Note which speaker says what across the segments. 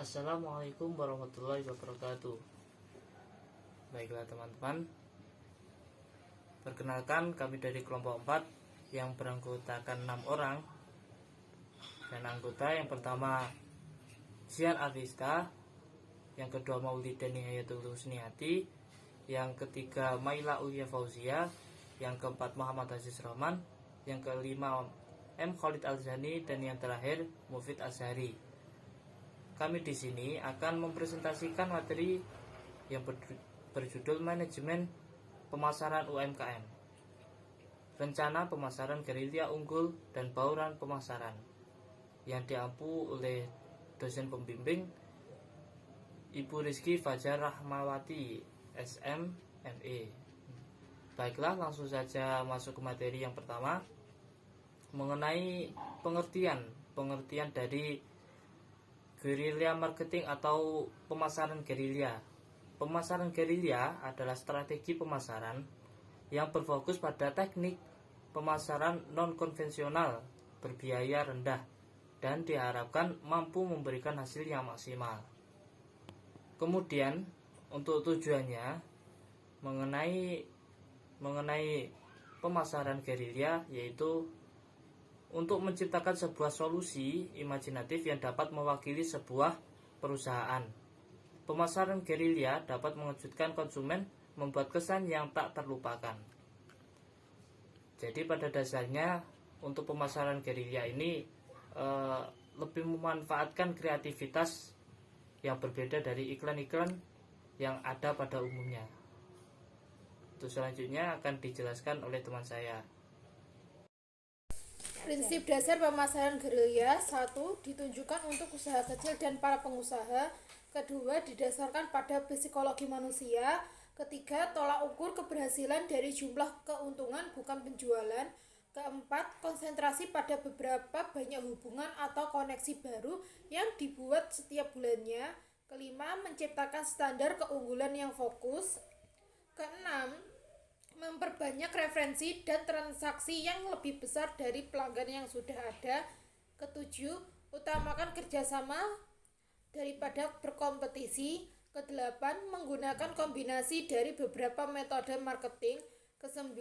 Speaker 1: Assalamualaikum warahmatullahi wabarakatuh. Baiklah teman-teman, perkenalkan kami dari kelompok 4 yang beranggotakan 6 orang. Dan anggota yang pertama Zian Arista, yang kedua Maulidani Hayatul Husniati, yang ketiga Maila Ulia Fauzia, yang keempat Muhammad Aziz Rahman, yang kelima M. Khalid Alzani, dan yang terakhir Mufid Azhari. Kami di sini akan mempresentasikan materi yang berjudul Manajemen Pemasaran UMKM, Rencana Pemasaran Gerilya Unggul dan Bauran Pemasaran, yang diampu oleh dosen pembimbing Ibu Rizky Fajar Rahmawati, SM, ME. Baiklah, langsung saja masuk ke materi yang pertama, mengenai pengertian dari gerilya marketing atau pemasaran gerilya. Pemasaran gerilya adalah strategi pemasaran yang berfokus pada teknik pemasaran non-konvensional berbiaya rendah dan diharapkan mampu memberikan hasil yang maksimal. Kemudian untuk tujuannya mengenai pemasaran gerilya, yaitu untuk menciptakan sebuah solusi imajinatif yang dapat mewakili sebuah perusahaan. Pemasaran gerilya dapat mengejutkan konsumen, membuat kesan yang tak terlupakan. Jadi pada dasarnya untuk pemasaran gerilya ini lebih memanfaatkan kreativitas yang berbeda dari iklan-iklan yang ada pada umumnya. Itu selanjutnya akan dijelaskan oleh teman saya.
Speaker 2: Prinsip dasar pemasaran gerilya: 1. Ditunjukkan untuk usaha kecil dan para pengusaha. 2. Didasarkan pada psikologi manusia. 3. Tolak ukur keberhasilan dari jumlah keuntungan, bukan penjualan. 4. Konsentrasi pada beberapa banyak hubungan atau koneksi baru yang dibuat setiap bulannya. 5. Menciptakan standar keunggulan yang fokus. 6. Memperbanyak referensi dan transaksi yang lebih besar dari pelanggan yang sudah ada. 7. Utamakan kerjasama daripada berkompetisi. 8. Menggunakan kombinasi dari beberapa metode marketing. 9.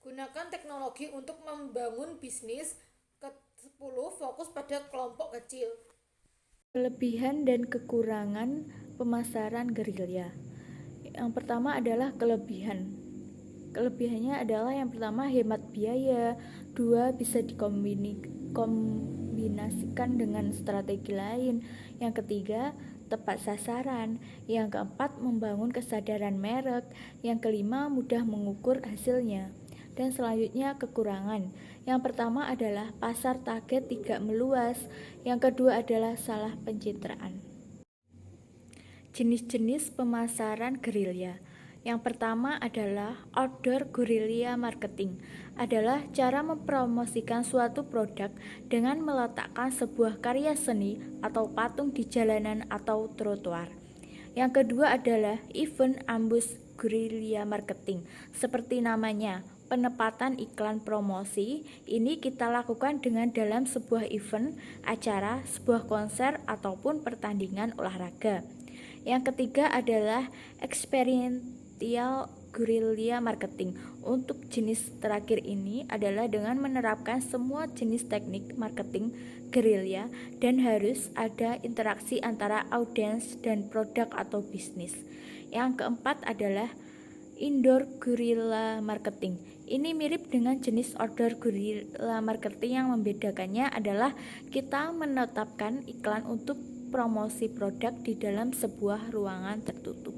Speaker 2: Gunakan teknologi untuk membangun bisnis. 10. Fokus pada kelompok kecil.
Speaker 3: Kelebihan dan kekurangan pemasaran gerilya. Yang pertama adalah kelebihan. Kelebihannya adalah yang pertama hemat biaya, 2 bisa dikombinasikan dengan strategi lain, yang ketiga tepat sasaran, yang keempat membangun kesadaran merek, yang kelima mudah mengukur hasilnya. Dan selanjutnya kekurangan. Yang pertama adalah pasar target tidak meluas, yang kedua adalah salah pencitraan. Jenis-jenis pemasaran gerilya. Yang pertama adalah outdoor guerrilla marketing, adalah cara mempromosikan suatu produk dengan meletakkan sebuah karya seni atau patung di jalanan atau trotoar. Yang kedua adalah event ambush guerrilla marketing, seperti namanya, penempatan iklan promosi. Ini kita lakukan dengan dalam sebuah event, acara, sebuah konser, ataupun pertandingan olahraga. Yang ketiga adalah experiential guerrilla marketing. Untuk jenis terakhir ini adalah dengan menerapkan semua jenis teknik marketing gerilya dan harus ada interaksi antara audiens dan produk atau bisnis. Yang keempat adalah indoor guerrilla marketing. Ini mirip dengan jenis outdoor guerrilla marketing, yang membedakannya adalah kita menetapkan iklan untuk promosi produk di dalam sebuah ruangan tertutup.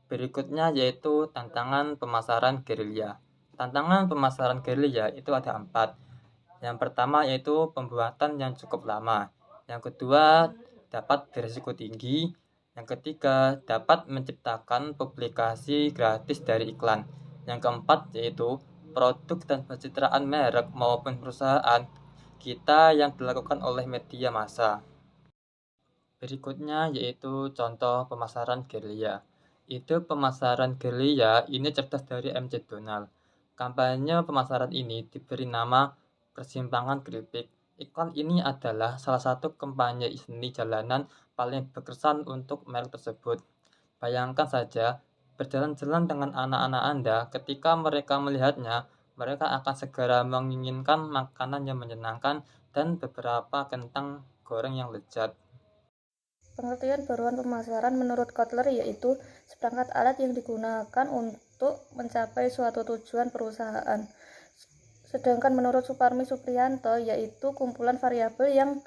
Speaker 4: Berikutnya yaitu tantangan pemasaran gerilya. Tantangan pemasaran gerilya itu ada 4. Yang pertama yaitu pembuatan yang cukup lama. Yang kedua, dapat berisiko tinggi. Yang ketiga, dapat menciptakan publikasi gratis dari iklan. Yang keempat yaitu produk dan pencitraan merek maupun perusahaan kita yang dilakukan oleh media massa. Berikutnya yaitu contoh pemasaran gerilya. Ide pemasaran gerilya ini cerdas dari MC Donald. Kampanye pemasaran ini diberi nama persimpangan keripik, Iklan ini adalah salah satu kampanye seni jalanan paling berkesan untuk merek tersebut. Bayangkan saja, berjalan-jalan dengan anak-anak Anda, ketika mereka melihatnya, mereka akan segera menginginkan makanan yang menyenangkan dan beberapa kentang goreng yang lezat.
Speaker 3: Pengertian baruan pemasaran menurut Kotler yaitu seperangkat alat yang digunakan untuk mencapai suatu tujuan perusahaan. Sedangkan menurut Suparmi Supriyanto yaitu kumpulan variabel yang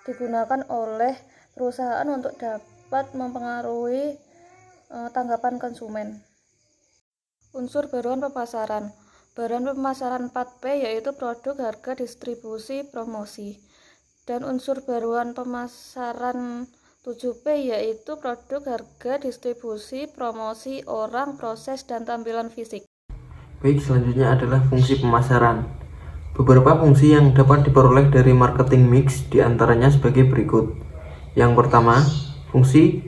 Speaker 3: digunakan oleh perusahaan untuk dapat mempengaruhi tanggapan konsumen. Unsur baruan pemasaran. Baruan pemasaran 4P yaitu produk, harga, distribusi, promosi. Dan unsur baruan pemasaran 7P yaitu produk, harga, distribusi, promosi, orang, proses, dan tampilan fisik.
Speaker 5: Baik, selanjutnya adalah fungsi pemasaran. Beberapa fungsi yang dapat diperoleh dari marketing mix diantaranya sebagai berikut. Yang pertama, fungsi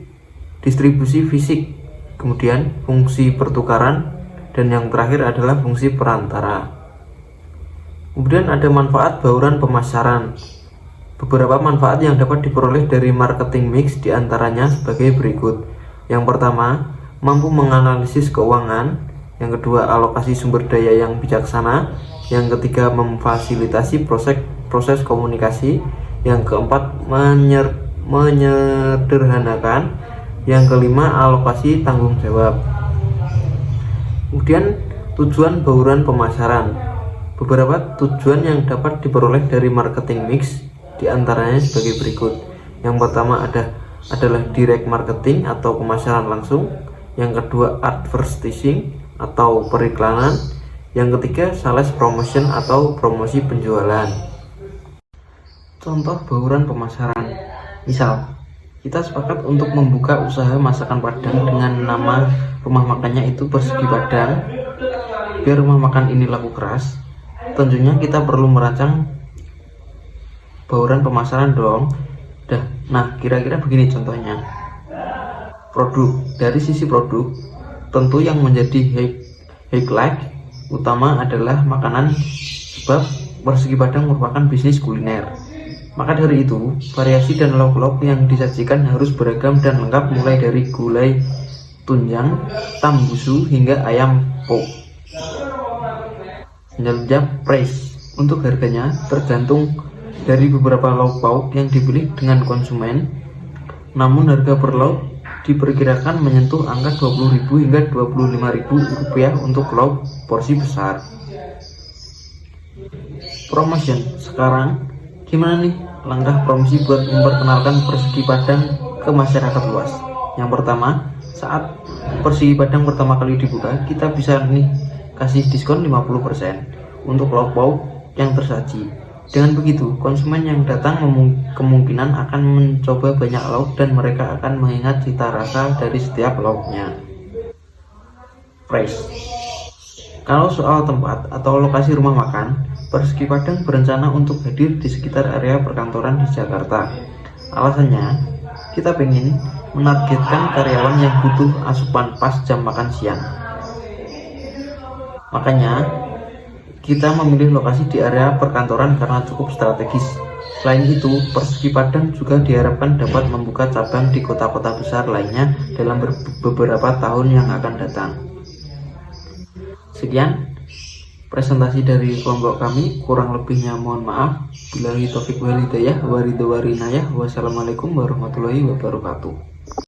Speaker 5: distribusi fisik, kemudian fungsi pertukaran, dan yang terakhir adalah fungsi perantara. Kemudian ada manfaat bauran pemasaran. Beberapa manfaat yang dapat diperoleh dari marketing mix diantaranya sebagai berikut. Yang pertama, mampu menganalisis keuangan. Yang kedua, alokasi sumber daya yang bijaksana. Yang ketiga, memfasilitasi proses komunikasi. Yang keempat, menyederhanakan. Yang kelima, alokasi tanggung jawab. Kemudian tujuan bauran pemasaran. Beberapa tujuan yang dapat diperoleh dari marketing mix diantaranya sebagai berikut. Yang pertama adalah direct marketing atau pemasaran langsung. Yang kedua, advertising atau periklanan. Yang ketiga, sales promotion atau promosi penjualan. Contoh bauran pemasaran. Misal, kita sepakat untuk membuka usaha masakan Padang dengan nama rumah makannya itu Persegi Padang. Biar rumah makan ini laku keras, tentunya kita perlu merancang bauran pemasaran dong. Nah, kira-kira begini contohnya. Produk. Dari sisi produk, tentu yang menjadi highlight utama adalah makanan, sebab Persegi Padang merupakan bisnis kuliner. Maka dari itu, variasi dan lauk-lauk yang disajikan harus beragam dan lengkap, mulai dari gulai tunjang, tambusu, hingga ayam pop. Selanjutnya, price. Untuk harganya tergantung dari beberapa lauk pauk yang dipilih dengan konsumen. Namun harga per lauk diperkirakan menyentuh angka 20.000 hingga 25.000 rupiah untuk lauk porsi besar. Promotion. Sekarang gimana nih langkah promosi buat memperkenalkan Persegi Padang ke masyarakat luas? Yang pertama, saat Persegi Padang pertama kali dibuka, kita bisa nih kasih diskon 50% untuk lauk pauk yang tersaji. Dengan begitu, konsumen yang datang kemungkinan akan mencoba banyak lauk dan mereka akan mengingat cita rasa dari setiap lauknya. Price. Kalau soal tempat atau lokasi rumah makan, Persegi Padang berencana untuk hadir di sekitar area perkantoran di Jakarta. Alasannya, kita pengen menargetkan karyawan yang butuh asupan pas jam makan siang. Makanya, kita memilih lokasi di area perkantoran karena cukup strategis. Selain itu, Persegi Padang juga diharapkan dapat membuka cabang di kota-kota besar lainnya dalam beberapa tahun yang akan datang. Sekian presentasi dari kelompok kami, kurang lebihnya mohon maaf. Billahi taufiq wal hidayah, wassalamualaikum warahmatullahi wabarakatuh.